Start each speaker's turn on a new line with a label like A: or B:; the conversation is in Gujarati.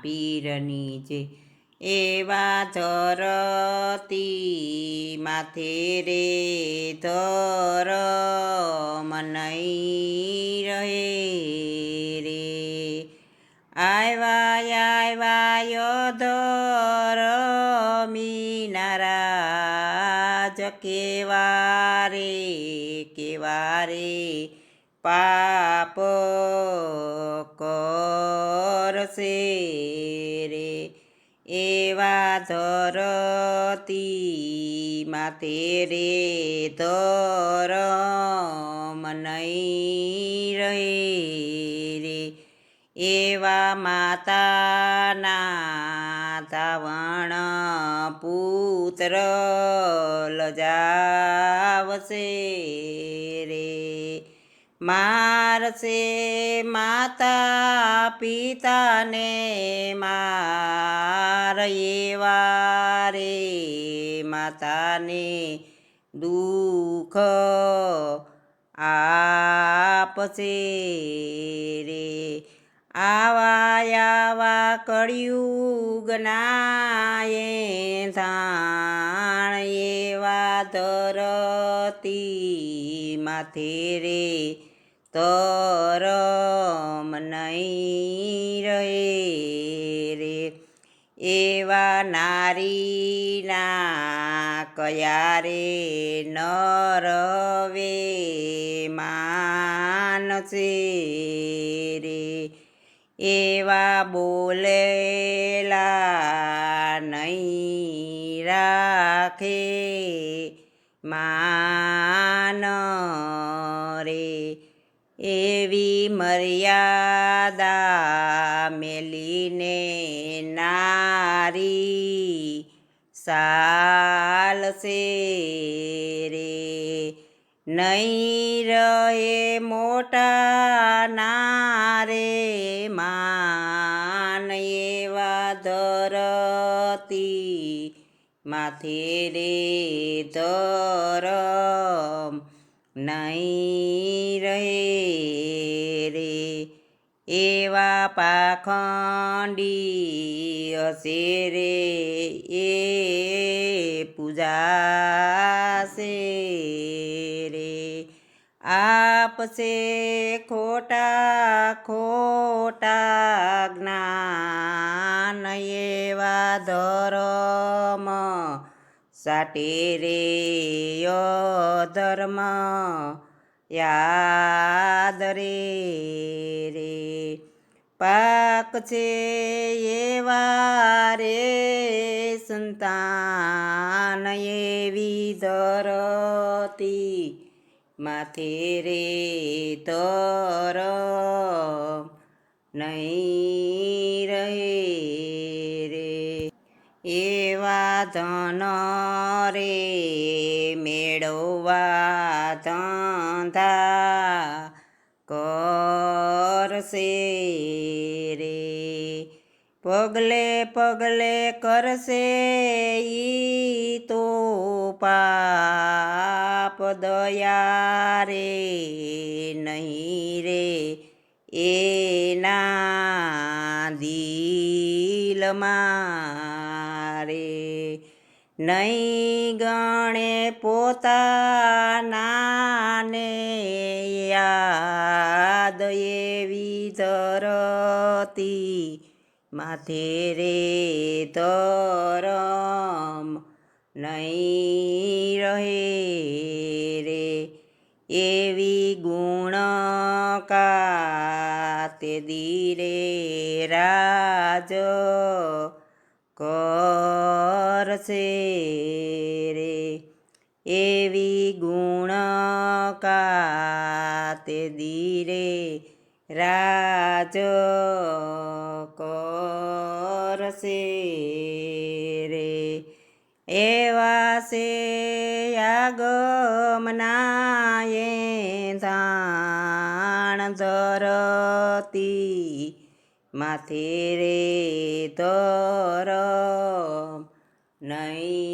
A: પીરની જે એવા ધરતી માથે રે ધરમ નહીં રહે રે આવ્યા ધરમી નારાજ કેવા રે પાપ કરશે રે એવા ધરતી માથે રે ધરમ નહીં રહે રે એવા માતાના ધાવણ પુત્ર લજાવશે રે મારશે માતા પિતાને માર એવા રે માતાને દુઃખ આપશે રે આવા કળિયુગના ધાણ એવા ધરતી માથે રે ધરમ નહીં રહે રે એવા નારીના કયા રે નરવે માનસે રે એવા બોલેલા નહીં રાખે માન રે એવી મર્યાદા મેલીને નારી ચાલશે રે નહીં રહે મોટા નારે માન એવા ધરતી માથે રે ધરમ નહીં રહે રે એવા પાખંડી હશે રે એ પૂજાશે રે આપશે ખોટા જ્ઞાન એવા ધર્મ સાટે રે ધર્મ યાદ રે પાક છે એવા રે સંતાન એવી ધરતી માથે રે ધરમ નહીં રહે રે એવા ધન રે મેળવવા ધંધા કરશે રે પગલે પગલે કરશે ઈ તો પાપ દયા રે નહીં રે એના દિલમાં રે નહીં ગણે પોતાનાને યાદ એવી ધરતી માથે રે ધરમ નહીં રહે રે એવી ગુણ કાતે દીરે રાજ કરશે રે એવી ગુણ કાતે દીરે રાજ કરશે રે એવા છે આગમના ધાણ ધરતી માથે રે ધરમ નહીં